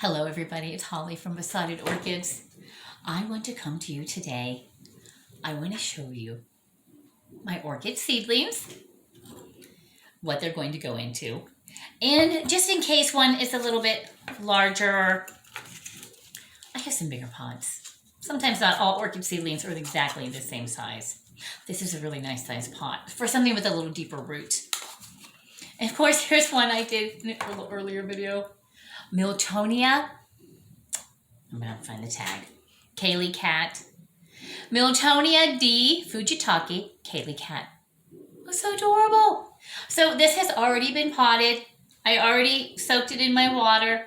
Hello everybody, it's Holly from Besotted Orchids. I want to come to you today. I want to show you my orchid seedlings, what they're going to go into. And just in case one is a little bit larger, I have some bigger pots. Sometimes not all orchid seedlings are exactly the same size. This is a really nice size pot for something with a little deeper root. And of course, here's one I did in a little earlier video. Miltonia. I'm going to find the tag. Kaylee Cat. Miltonia D. Fujitake. Kaylee Cat. Oh, so adorable. So this has already been potted. I already soaked it in my water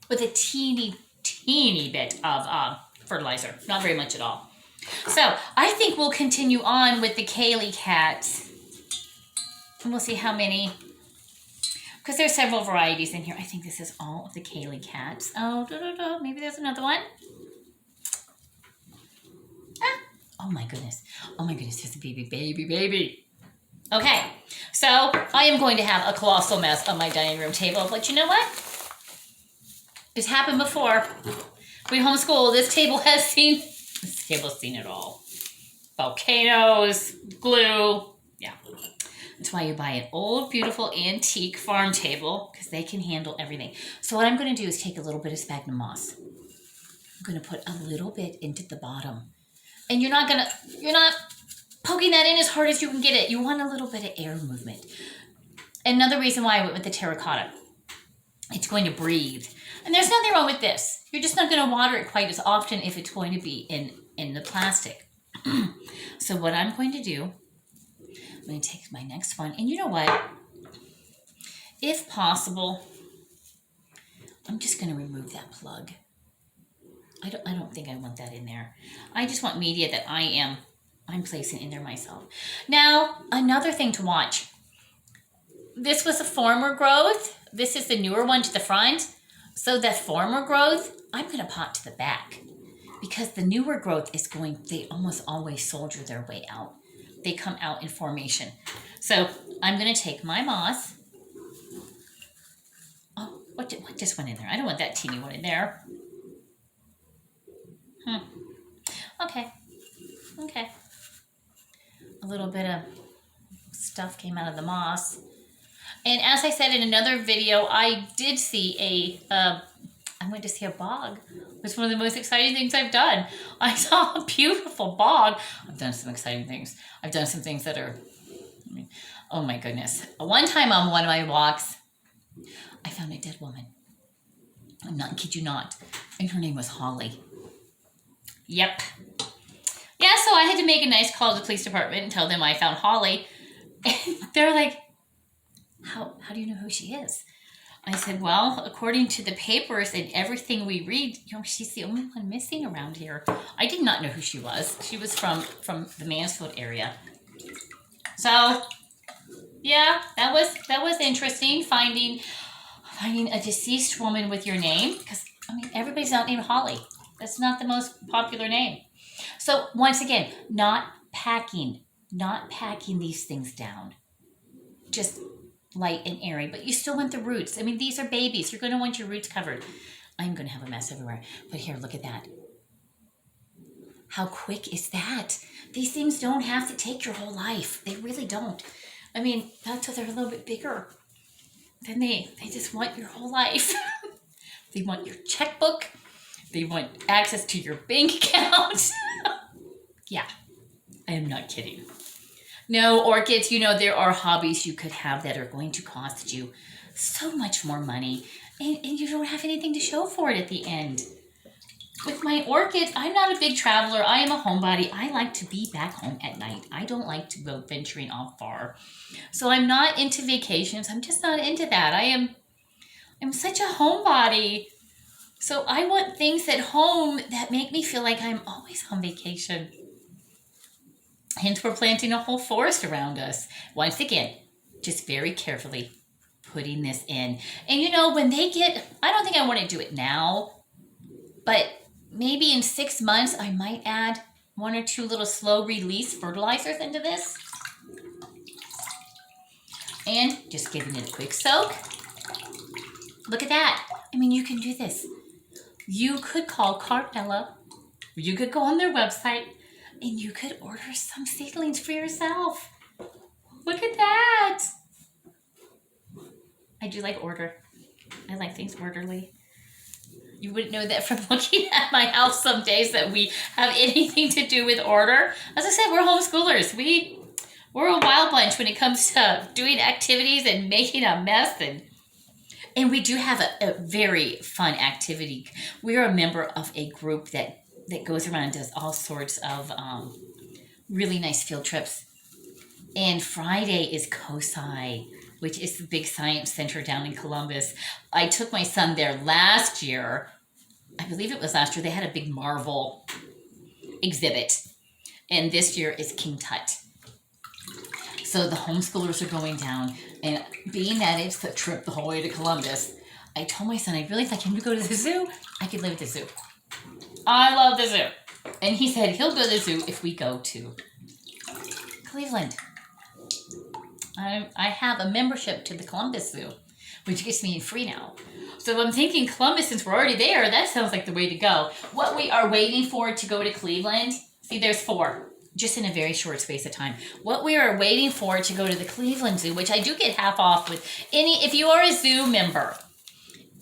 with a teeny bit of fertilizer. Not very much at all. So I think we'll continue on with the Kaylee Cats. And we'll see how many, because there's several varieties in here. I think this is all of the Kaylee Cats. Oh, maybe there's another one. Ah. Oh my goodness, there's a baby. Okay, so I am going to have a colossal mess on my dining room table, but you know what? It's happened before. We homeschool, this table's seen it all. Volcanoes, glue, yeah. That's why you buy an old, beautiful, antique farm table, because they can handle everything. So what I'm going to do is take a little bit of sphagnum moss. I'm going to put a little bit into the bottom. And you're not poking that in as hard as you can get it. You want a little bit of air movement. Another reason why I went with the terracotta. It's going to breathe. And there's nothing wrong with this. You're just not going to water it quite as often if it's going to be in the plastic. So what I'm going to do, I'm going to take my next one. And you know what? If possible, I'm just going to remove that plug. I don't think I want that in there. I just want media that I'm placing in there myself. Now, another thing to watch. This was a former growth. This is the newer one to the front. So the former growth, I'm going to pot to the back. Because the newer growth they almost always soldier their way out. They come out in formation. So I'm going to take my moss. Oh, what just went in there? I don't want that teeny one in there. Okay. A little bit of stuff came out of the moss. And as I said in another video, I did see I went to see a bog. It was one of the most exciting things I've done. I saw a beautiful bog. I've done some exciting things. I've done some things that are, oh my goodness. One time on one of my walks, I found a dead woman. I'm not, kid you not. And her name was Holly. Yep. Yeah, so I had to make a nice call to the police department and tell them I found Holly. And they're like, how do you know who she is? I said, well, according to the papers and everything we read, she's the only one missing around here. I did not know who she was. She was from the Mansfield area. So, yeah, that was interesting, finding a deceased woman with your name, because everybody's not named Holly. That's not the most popular name. So once again, not packing these things down. Just light and airy, but you still want the roots. These are babies. You're going to want your roots covered. I'm going to have a mess everywhere. But here, look at that. How quick is that? These things don't have to take your whole life. They really don't. That's why they're a little bit bigger. Then they just want your whole life. They want your checkbook. They want access to your bank account. Yeah, I am not kidding. No, orchids, there are hobbies you could have that are going to cost you so much more money, and you don't have anything to show for it at the end. With my orchids, I'm not a big traveler. I am a homebody. I like to be back home at night. I don't like to go venturing off far. So I'm not into vacations. I'm just not into that. I'm such a homebody. So I want things at home that make me feel like I'm always on vacation. Hence, we're planting a whole forest around us. Once again, just very carefully putting this in. And when they get, I don't think I want to do it now, but maybe in 6 months, I might add 1 or 2 little slow release fertilizers into this. And just giving it a quick soak. Look at that. I mean, you can do this. You could call Carmela, you could go on their website, and you could order some seedlings for yourself. Look at that. I do like order. I like things orderly. You wouldn't know that from looking at my house some days that we have anything to do with order. As I said, we're homeschoolers. We're a wild bunch when it comes to doing activities and making a mess. And we do have a very fun activity. We're a member of a group that goes around and does all sorts of really nice field trips. And Friday is COSI, which is the big science center down in Columbus. I took my son there last year. I believe it was last year. They had a big Marvel exhibit. And this year is King Tut. So the homeschoolers are going down. And being that it's the trip the whole way to Columbus, I told my son I'd really like him to go to the zoo. I could live at the zoo. I love the zoo. And he said he'll go to the zoo if we go to Cleveland. I have a membership to the Columbus Zoo, which gets me in free now. So I'm thinking Columbus, since we're already there, that sounds like the way to go. What we are waiting for to go to Cleveland, see, there's 4, just in a very short space of time. What we are waiting for to go to the Cleveland Zoo, which I do get half off with if you are a zoo member,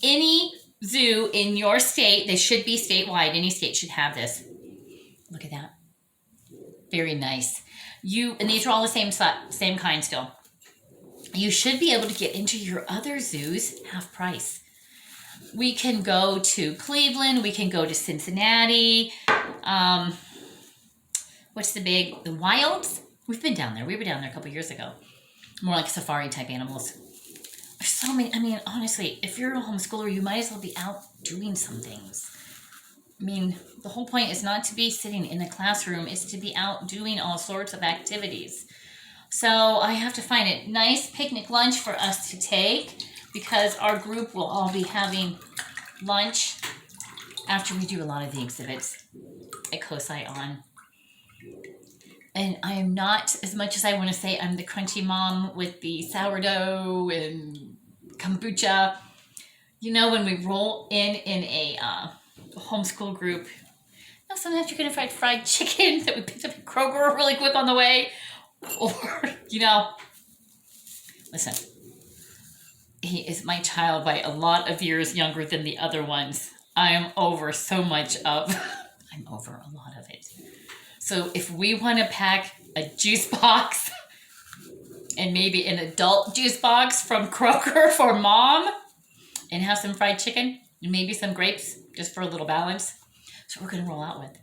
any zoo in your state, they should be statewide, any state should have this. Look at that. Very nice. And these are all the same kind still. You should be able to get into your other zoos half price. We can go to Cleveland. We can go to Cincinnati. What's the Wilds? We've been down there. We were down there a couple years ago. More like safari type animals. There's so many. I mean, honestly, if you're a homeschooler, you might as well be out doing some things. I mean, the whole point is not to be sitting in a classroom. It's to be out doing all sorts of activities. So I have to find a nice picnic lunch for us to take because our group will all be having lunch after we do a lot of the exhibits at COSI on. And I am not, as much as I want to say I'm the crunchy mom with the sourdough and kombucha, you know, when we roll in a homeschool group, sometimes you're going to find fried chicken that we picked up at Kroger really quick on the way. Or, listen, he is my child by a lot of years younger than the other ones. I am over a lot of it. So if we want to pack a juice box and maybe an adult juice box from Kroger for mom and have some fried chicken and maybe some grapes just for a little balance, that's what we're going to roll out with.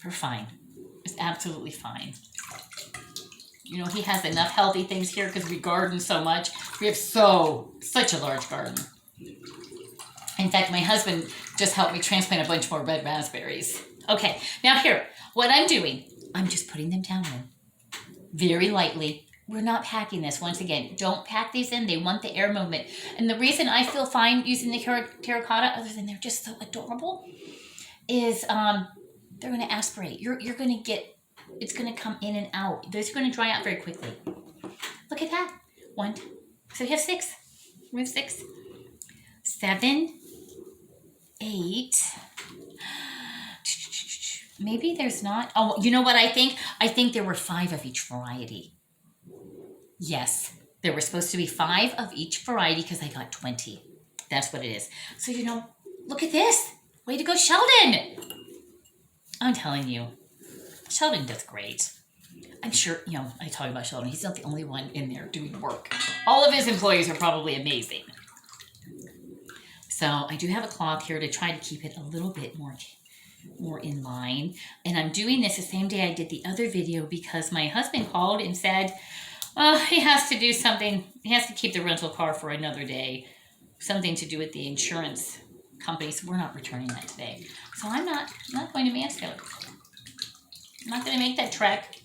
We're fine. It's absolutely fine. You know, he has enough healthy things here because we garden so much. We have such a large garden. In fact, my husband just helped me transplant a bunch more red raspberries. Okay, now here, what I'm doing, I'm just putting them down in very lightly. We're not packing this. Once again, don't pack these in. They want the air movement. And the reason I feel fine using the terracotta, other than they're just so adorable, is they're going to aspirate. You're going to get, it's going to come in and out. Those are going to dry out very quickly. Look at that. 1, so we have 6. We have 6, 7, 8. Maybe there's not. Oh, you know what I think? I think there were 5 of each variety. Yes, there were supposed to be 5 of each variety because I got 20. That's what it is. So, you know, look at this. Way to go, Sheldon. I'm telling you, Sheldon does great. I'm sure, you know, I talk about Sheldon. He's not the only one in there doing work. All of his employees are probably amazing. So I do have a cloth here to try to keep it a little bit more in line. And I'm doing this the same day I did the other video because my husband called and said, he has to do something. He has to keep the rental car for another day. Something to do with the insurance company. So we're not returning that today. So I'm not going to Mansfield. I'm not going to make that trek.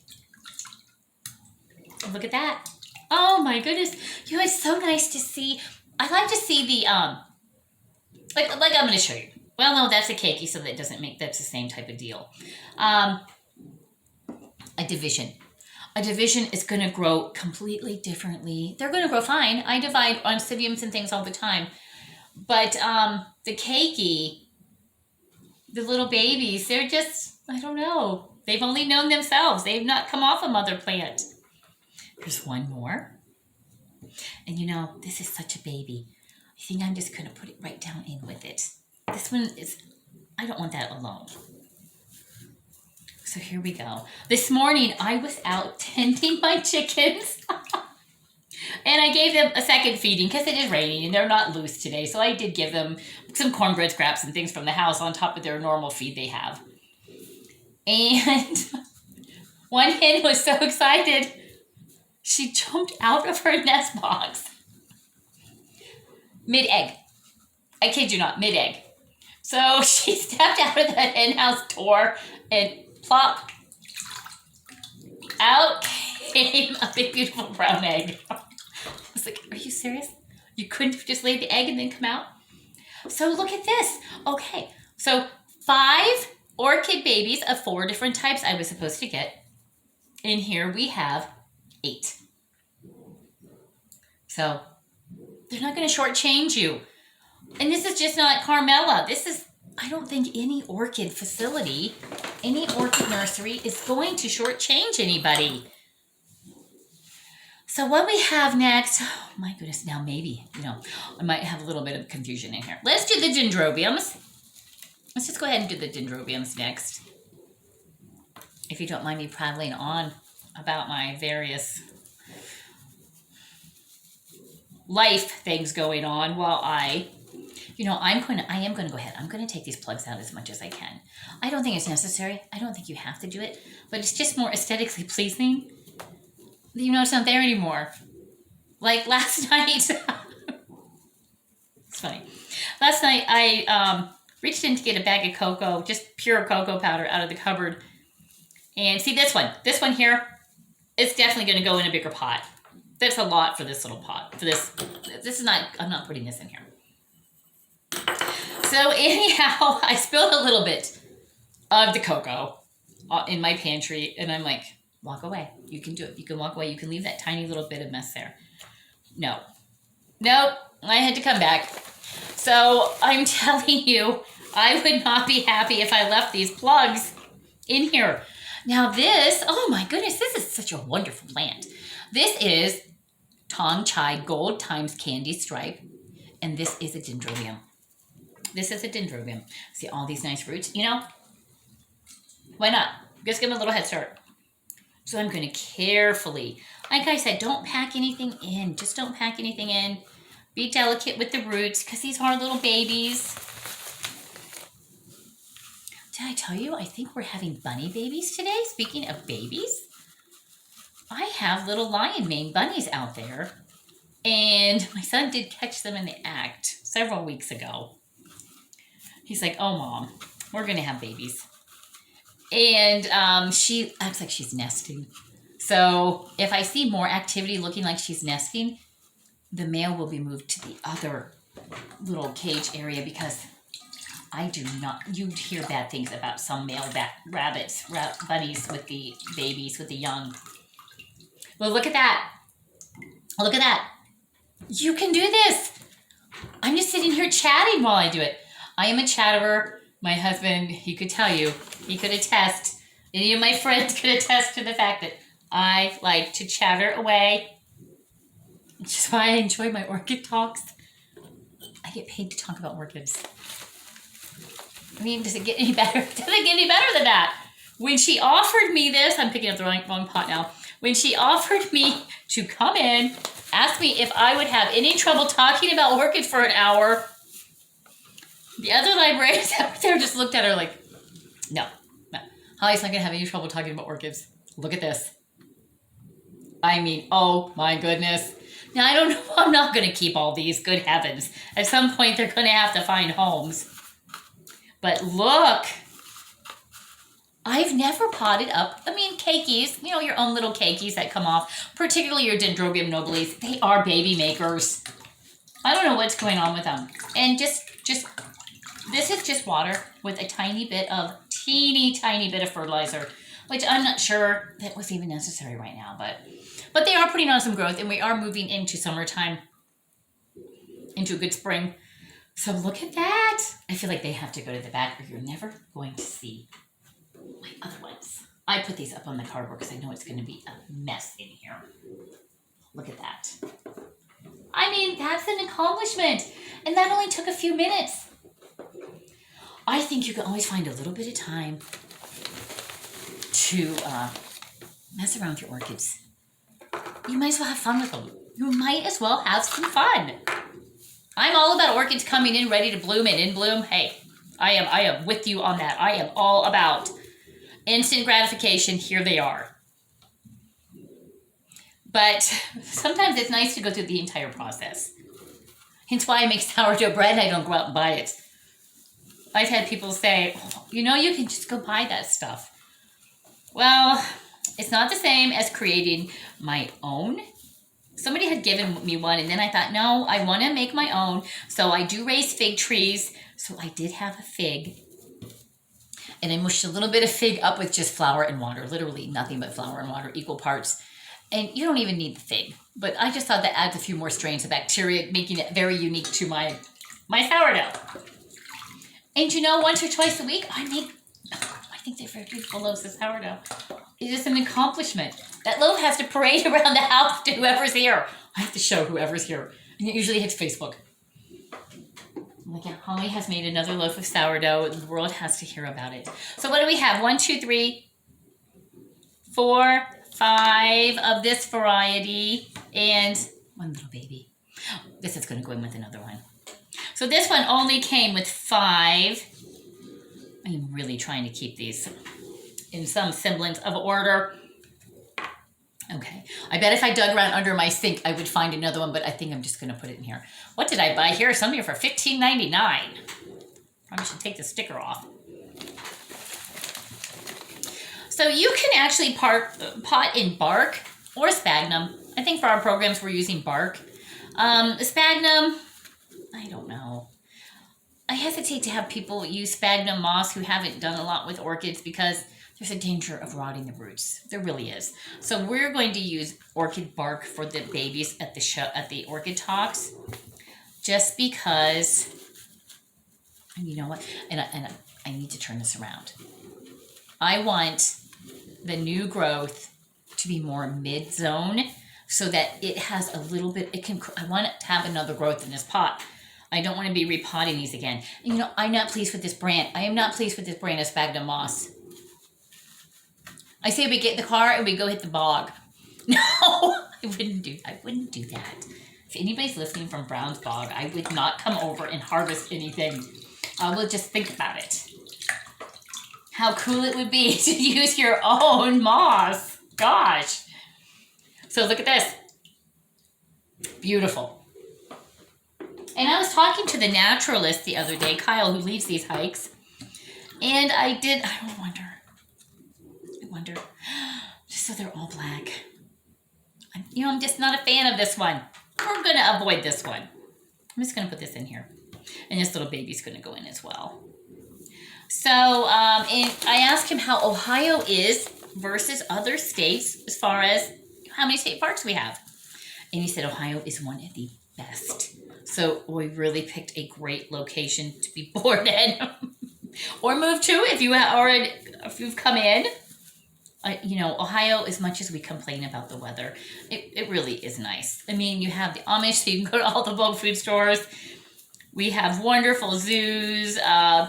Look at that. Oh my goodness. You know, it's so nice to see. I like to see the, like I'm going to show you. Well, no, that's a keiki, so that doesn't make, that's the same type of deal. A division. A division is going to grow completely differently. They're going to grow fine. I divide oncidiums and things all the time. But the keiki, the little babies, they're just, I don't know. They've only known themselves. They've not come off a mother plant. Here's one more. And you know, this is such a baby. I think I'm just going to put it right down in with it. This one is, I don't want that alone. So here we go. This morning I was out tending my chickens. And I gave them a second feeding because it is raining and they're not loose today. So I did give them some cornbread scraps and things from the house on top of their normal feed they have. And one hen was so excited, she jumped out of her nest box. Mid-egg. I kid you not, mid-egg. So she stepped out of the hen house door and plop, out came a big, beautiful brown egg. I was like, are you serious? You couldn't have just laid the egg and then come out? So look at this. Okay, so 5 orchid babies of 4 different types I was supposed to get. And here we have 8. So they're not going to shortchange you. And this is just not Carmela. This is, I don't think any orchid facility, any orchid nursery is going to shortchange anybody. So what we have next, oh my goodness, now maybe, you know, I might have a little bit of confusion in here. Let's do the dendrobiums. Let's just go ahead and do the dendrobiums next. If you don't mind me prattling on about my various life things going on while I am going to go ahead. I'm going to take these plugs out as much as I can. I don't think it's necessary. I don't think you have to do it, but it's just more aesthetically pleasing. You know, it's not there anymore. Like last night, it's funny. Last night I reached in to get a bag of cocoa, just pure cocoa powder out of the cupboard. And see this one here, it's definitely going to go in a bigger pot. That's a lot for this little pot. For this is not, I'm not putting this in here. So anyhow, I spilled a little bit of the cocoa in my pantry, and I'm like, walk away. You can do it. You can walk away. You can leave that tiny little bit of mess there. No. Nope. I had to come back. So I'm telling you, I would not be happy if I left these plugs in here. Now this, oh my goodness, this is such a wonderful plant. This is Tong Chai Gold times Candy Stripe, and this is a dendrobium. This is a dendrobium. See all these nice roots? You know, why not? Just give them a little head start. So I'm going to carefully, like I said, don't pack anything in. Just don't pack anything in. Be delicate with the roots because these are little babies. Did I tell you? I think we're having bunny babies today. Speaking of babies, I have little lion mane bunnies out there. And my son did catch them in the act several weeks ago. He's like, oh, Mom, we're going to have babies. And she acts like she's nesting. So if I see more activity looking like she's nesting, the male will be moved to the other little cage area because I do not, you hear bad things about some male rabbits, bunnies with the babies, with the young. Well, look at that. Look at that. You can do this. I'm just sitting here chatting while I do it. I am a chatterer. My husband, he could tell you, he could attest. Any of my friends could attest to the fact that I like to chatter away. Which is why I enjoy my orchid talks. I get paid to talk about orchids. I mean, does it get any better? Does it get any better than that? When she offered me this, I'm picking up the wrong pot now. When she offered me to come in, ask me if I would have any trouble talking about orchids for an hour, the other librarians out there just looked at her like, no. Holly's not going to have any trouble talking about orchids. Look at this. I mean, oh my goodness. Now, I don't know. I'm not going to keep all these. Good heavens. At some point, they're going to have to find homes. But look. I've never potted up, keikis, your own little keikis that come off, particularly your Dendrobium nobilis. They are baby makers. I don't know what's going on with them. And this is just water with a teeny tiny bit of fertilizer, which I'm not sure that was even necessary right now, but they are putting on some growth, and we are moving into summertime, into a good spring. So look at that. I feel like they have to go to the back or you're never going to see my other ones. I put these up on the cardboard because I know it's going to be a mess in here. Look at that. I mean, that's an accomplishment. And that only took a few minutes. I think you can always find a little bit of time to mess around with your orchids. You might as well have fun with them. You might as well have some fun. I'm all about orchids coming in ready to bloom and in bloom. Hey, I am with you on that. I am all about instant gratification. Here they are. But sometimes it's nice to go through the entire process. Hence why I make sourdough bread and I don't go out and buy it. I've had people say, oh, you know, you can just go buy that stuff. Well, it's not the same as creating my own. Somebody had given me one and then I thought, no, I want to make my own. So I do raise fig trees. So I did have a fig. And I mushed a little bit of fig up with just flour and water. Literally nothing but flour and water, equal parts. And you don't even need the fig. But I just thought that adds a few more strains of bacteria, making it very unique to my sourdough. And you know, once or twice a week, I think they're very beautiful loaves of sourdough. It is an accomplishment. That loaf has to parade around the house to whoever's here. I have to show whoever's here. And it usually hits Facebook. Look at Holly has made another loaf of sourdough. The world has to hear about it. So what do we have? 1, 2, 3, 4, 5 of this variety. And one little baby. This is going to go in with another one. So this one only came with 5. I'm really trying to keep these in some semblance of order. Okay. I bet if I dug around under my sink, I would find another one, but I think I'm just going to put it in here. What did I buy here? Some here for $15.99. Probably should take the sticker off. So you can actually pot in bark or sphagnum. I think for our programs, we're using bark. Sphagnum, I don't know. I hesitate to have people use sphagnum moss who haven't done a lot with orchids because there's a danger of rotting the roots. There really is. So we're going to use orchid bark for the babies at the show, at the Orchid Talks, just because. And you know what? And I need to turn this around. I want the new growth to be more mid-zone so that it has a little bit. I want it to have another growth in this pot. I don't want to be repotting these again. And, you know, I'm not pleased with this brand. I am not pleased with this brand of sphagnum moss. I say we get in the car and we go hit the bog. No, I wouldn't do that. If anybody's listening from Brown's Bog, I would not come over and harvest anything. I will just think about it. How cool it would be to use your own moss. Gosh. So look at this. Beautiful. And I was talking to the naturalist the other day, Kyle, who leads these hikes. And I wonder, just so they're all black. I'm just not a fan of this one. We're going to avoid this one. I'm just going to put this in here. And this little baby's going to go in as well. So, and I asked him how Ohio is versus other states as far as how many state parks we have. And he said Ohio is one of the best. So we really picked a great location to be born in or move to if you've come in. Ohio, as much as we complain about the weather, it really is nice. I mean, you have the Amish, so you can go to all the bulk food stores. We have wonderful zoos,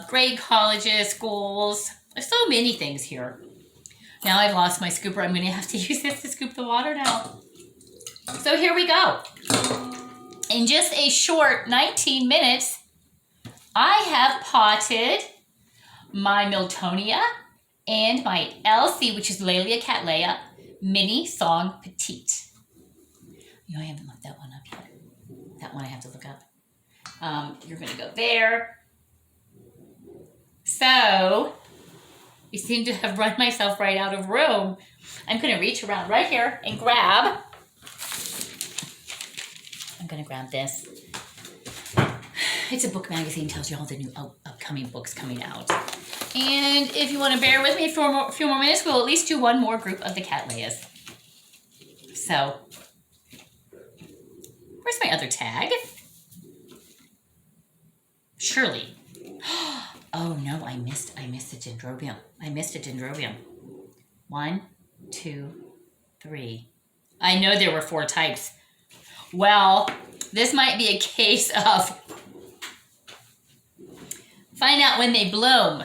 great colleges, schools. There's so many things here. Now I've lost my scooper. I'm going to have to use this to scoop the water now. So here we go. In just a short 19 minutes, I have potted my Miltonia and my LC, which is Laelia Cattleya, Mini Song Petite. I haven't looked that one up yet. That one I have to look up. You're going to go there. So, I seem to have run myself right out of room. I'm going to reach around right here and grab. I'm going to grab this. It's a book magazine, tells you all the new upcoming books coming out. And if you want to bear with me for a few more minutes, we'll at least do one more group of the Cattleyas. So, where's my other tag? Surely. Oh no, I missed a dendrobium. I missed a dendrobium. 1, 2, 3. I know there were 4 types. Well, this might be a case of find out when they bloom.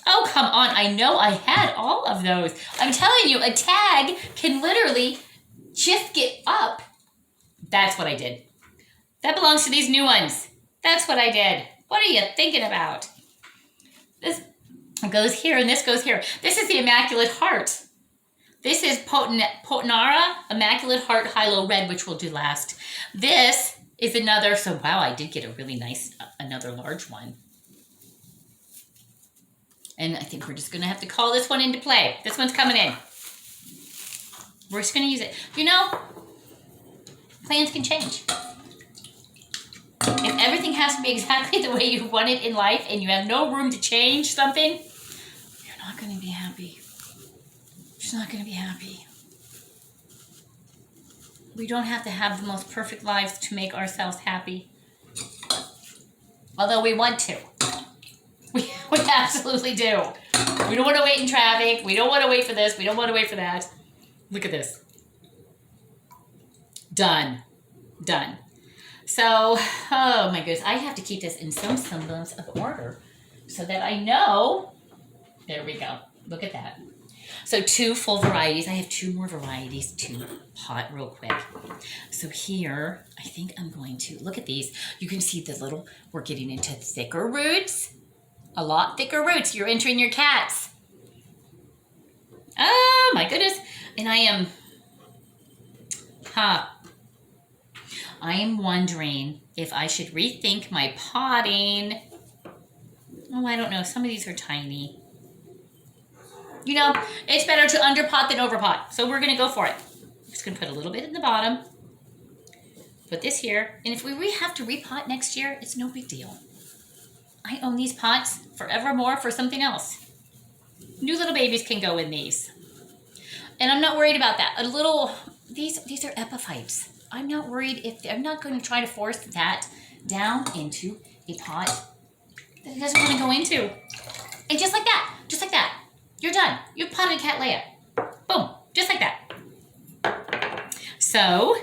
Oh, come on. I know I had all of those. I'm telling you, a tag can literally just get up. That's what I did. That belongs to these new ones. That's what I did. What are you thinking about? This goes here and this goes here. This is the Immaculate Heart. This is Potinara Immaculate Heart High-Low Red, which we'll do last. This is another, so wow, I did get a really nice, another large one. And I think we're just going to have to call this one into play. This one's coming in. We're just going to use it. You know, plans can change. If everything has to be exactly the way you want it in life and you have no room to change something, you're not going to be happy. You're not going to be happy. We don't have to have the most perfect lives to make ourselves happy. Although we want to. We absolutely do. We don't want to wait in traffic. We don't want to wait for this. We don't want to wait for that. Look at this. Done. Done. So, oh my goodness. I have to keep this in some semblance of order so that I know. There we go. Look at that. So 2 full varieties. I have 2 more varieties to pot real quick. So here, I think I'm going to, look at these. You can see the little, we're getting into thicker roots. A lot thicker roots. You're entering your cats. Oh my goodness. And I am wondering if I should rethink my potting. Oh, I don't know. Some of these are tiny. You know, it's better to underpot than overpot. So we're going to go for it. I'm just going to put a little bit in the bottom. Put this here. And if we have to repot next year, it's no big deal. I own these pots forevermore for something else. New little babies can go in these. And I'm not worried about that. These are epiphytes. I'm not worried I'm not going to try to force that down into a pot that it doesn't want to go into. And just like that, you're done. You've potted cat Leia. Boom, just like that. So,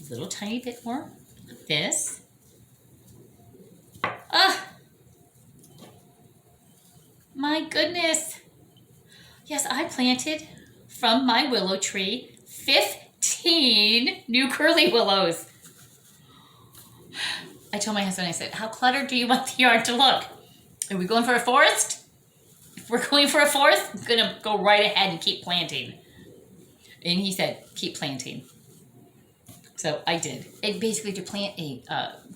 a little tiny bit more of this. My goodness. Yes, I planted from my willow tree 15 new curly willows. I told my husband, I said, how cluttered do you want the yard to look? Are we going for a forest? If we're going for a forest, I'm going to go right ahead and keep planting. And he said, keep planting. So I did. And basically, to plant a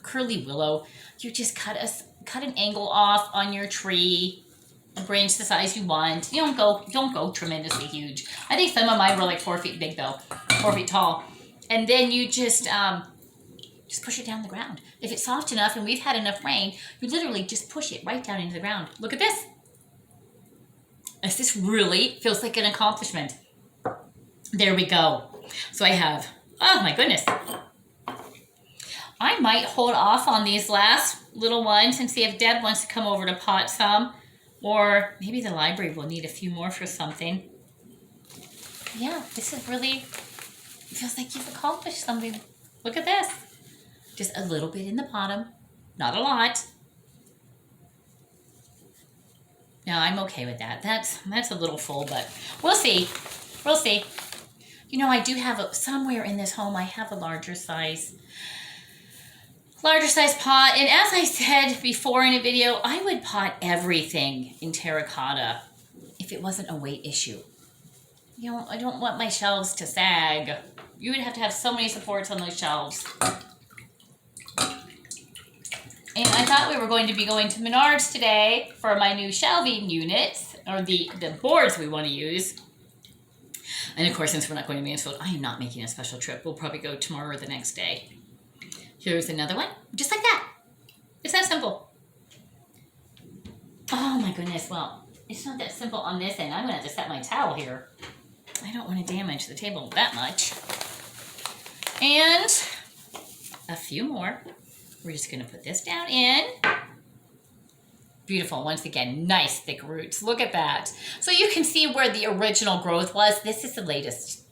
curly willow, you just cut an angle off on your tree, a branch the size you want. You don't go tremendously huge. I think some of mine were like 4 feet big though, 4 feet tall. And then you just push it down the ground. If it's soft enough and we've had enough rain, you literally just push it right down into the ground. Look at this. This really feels like an accomplishment. There we go. So I have, oh my goodness. I might hold off on these last little ones and see if Deb wants to come over to pot some. Or maybe the library will need a few more for something. Yeah, this is really, it feels like you've accomplished something. Look at this. Just a little bit in the bottom. Not a lot. No, I'm okay with that. That's a little full, but we'll see. We'll see. You know, I do have somewhere in this home, I have a larger size pot. And as I said before in a video, I would pot everything in terracotta if it wasn't a weight issue. You know, I don't want my shelves to sag. You would have to have so many supports on those shelves. And I thought we were going to be going to Menards today for my new shelving units, or the boards we want to use. And of course, since we're not going to Mansfield, I am not making a special trip. We'll probably go tomorrow or the next day. Here's another one, just like that. It's that simple. Oh my goodness, well, it's not that simple on this end. I'm going to have to set my towel here. I don't want to damage the table that much. And a few more. We're just going to put this down in. Beautiful. Once again, nice thick roots. Look at that. So you can see where the original growth was. This is the latest.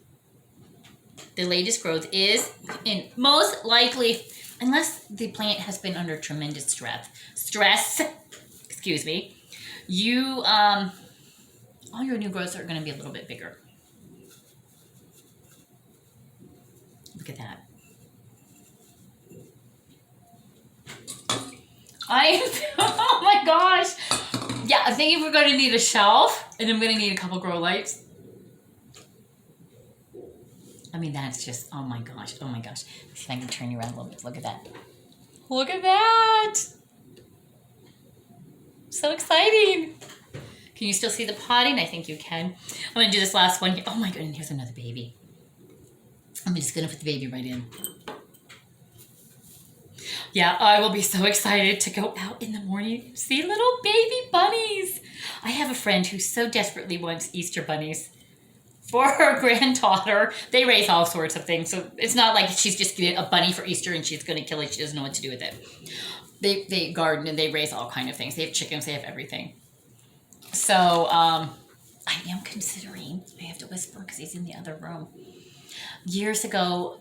The latest growth is, in most likely, unless the plant has been under tremendous stress, excuse me, you, all your new growths are going to be a little bit bigger. Look at that. Oh my gosh. Yeah, I'm thinking we're going to need a shelf, and I'm going to need a couple grow lights. I mean, that's just, oh my gosh, oh my gosh. Let's see if I can turn you around a little bit. Look at that. Look at that. So exciting. Can you still see the potting? I think you can. I'm going to do this last one here. Oh my goodness, here's another baby. I'm just going to put the baby right in. Yeah, I will be so excited to go out in the morning and see little baby bunnies. I have a friend who so desperately wants Easter bunnies for her granddaughter. They raise all sorts of things, so it's not like she's just getting a bunny for Easter and she's going to kill it. She doesn't know what to do with it. They garden and they raise all kind of things. They have chickens. They have everything. So I am considering, I have to whisper because he's in the other room. Years ago,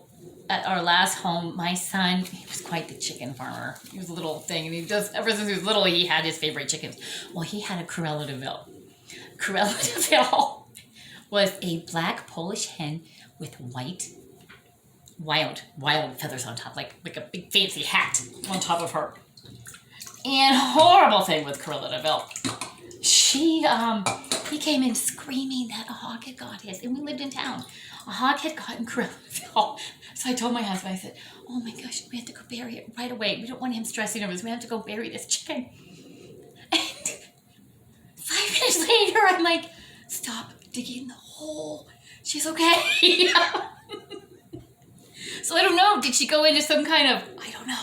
at our last home, my son, he was quite the chicken farmer. He was a little thing, and he just, ever since he was little, he had his favorite chickens. Well, he had a Corella de Ville. Corella de Ville was a black Polish hen with white, wild feathers on top, like a big fancy hat on top of her. And horrible thing with Corella de Ville, he came in screaming that a hawk had got his, and we lived in town. A hawk had gotten Corella de Ville. So I told my husband, I said, oh my gosh, we have to go bury it right away. We don't want him stressing over this. We have to go bury this chicken. And 5 minutes later, I'm like, stop digging the hole. She's okay. So I don't know. Did she go into some kind of, I don't know.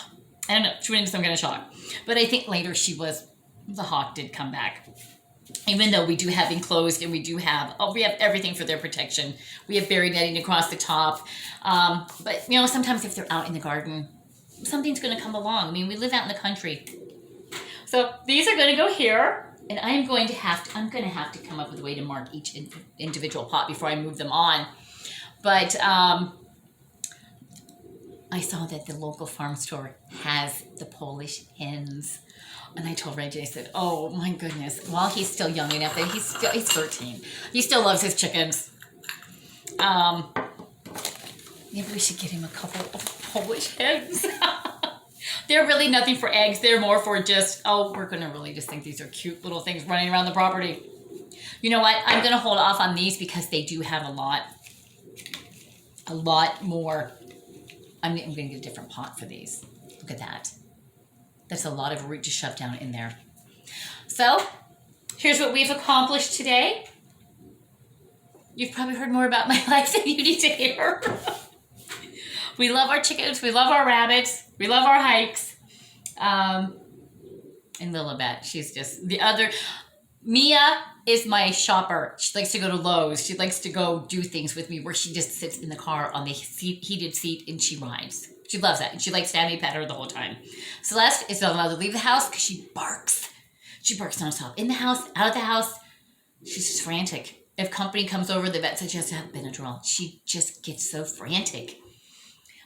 She went into some kind of shock. But I think later the hawk did come back. Even though we do have enclosed and we have everything for their protection. We have berry netting across the top. But, sometimes if they're out in the garden, something's going to come along. I mean, we live out in the country. So these are going to go here. And I'm going to have to come up with a way to mark each individual pot before I move them on. But I saw that the local farm store has the Polish hens. And I told Reggie, I said, oh my goodness, while he's still young enough, that he's 13. He still loves his chickens. Maybe we should get him a couple of Polish hens. They're really nothing for eggs. They're more for just, we're going to really just think these are cute little things running around the property. You know what? I'm going to hold off on these because they do have a lot more. I'm going to get a different pot for these. Look at that. That's a lot of root to shove down in there. So, here's what we've accomplished today. You've probably heard more about my life than you need to hear. We love our chickens. We love our rabbits. We love our hikes. And Lilibet, she's just the other. Mia is my shopper. She likes to go to Lowe's. She likes to go do things with me where she just sits in the car on the heated seat and she rides. She loves that. And she likes to have me pet her the whole time. Celeste is not allowed to leave the house because she barks. She barks nonstop. In the house, out of the house. She's just frantic. If company comes over, the vet said she has to have Benadryl. She just gets so frantic.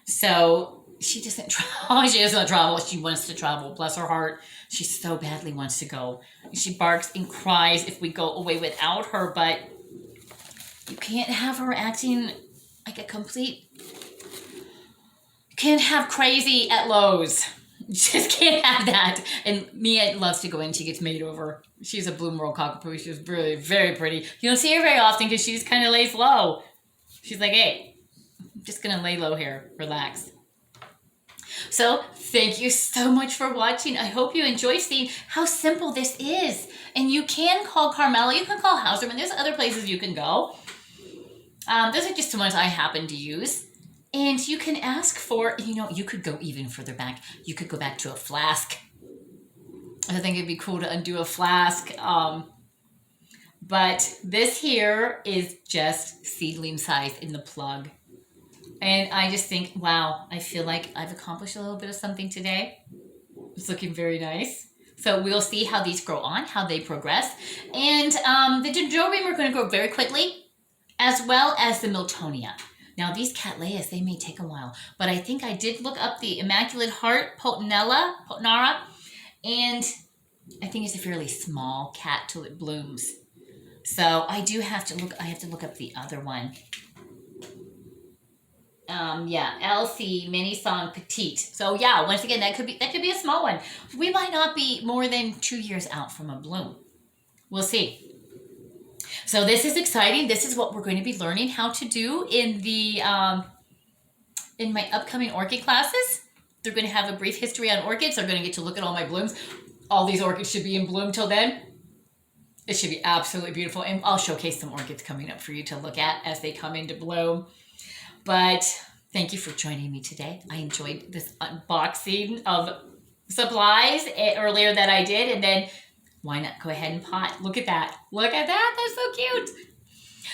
So she doesn't travel. She doesn't travel. She wants to travel. Bless her heart. She so badly wants to go. She barks and cries if we go away without her. But you can't have her acting like a complete... Can't have crazy at Lowe's. Just can't have that. And Mia loves to go in. She gets made over. She's a Blue Merle cockapoo. She's really very pretty. You don't see her very often because she just kind of lays low. She's like, hey, I'm just going to lay low here. Relax. So thank you so much for watching. I hope you enjoy seeing how simple this is. And you can call Carmela. You can call Hauserman. There's other places you can go. Those are just the ones I happen to use. And you can ask for, you could go even further back. You could go back to a flask. I think it'd be cool to undo a flask. But this here is just seedling size in the plug. And I just think, wow, I feel like I've accomplished a little bit of something today. It's looking very nice. So we'll see how these grow on, how they progress. And the dendrobium are going to grow very quickly, as well as the Miltonia. Now these Cattleyas, they may take a while, but I think I did look up the Immaculate Heart Potnara, and I think it's a fairly small cat till it blooms. So I have to look up the other one. Yeah, Elsie Mini Song Petite. So yeah, once again, that could be a small one. We might not be more than 2 years out from a bloom. We'll see. So this is exciting. This is what we're going to be learning how to do in the in my upcoming orchid classes. They're going to have a brief history on orchids. They're going to get to look at all my blooms. All these orchids should be in bloom till then. It should be absolutely beautiful. And I'll showcase some orchids coming up for you to look at as they come into bloom. But thank you for joining me today. I enjoyed this unboxing of supplies earlier that I did. And then why not go ahead and pot? Look at that. Look at that. That's so cute.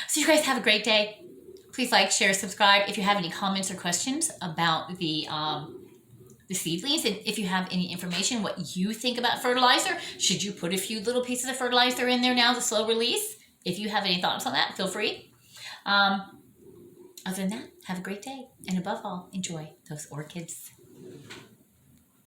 So you guys have a great day. Please like, share, subscribe. If you have any comments or questions about the seedlings, and if you have any information, what you think about fertilizer, should you put a few little pieces of fertilizer in there now, the slow release? If you have any thoughts on that, feel free. Other than that, have a great day. And above all, enjoy those orchids.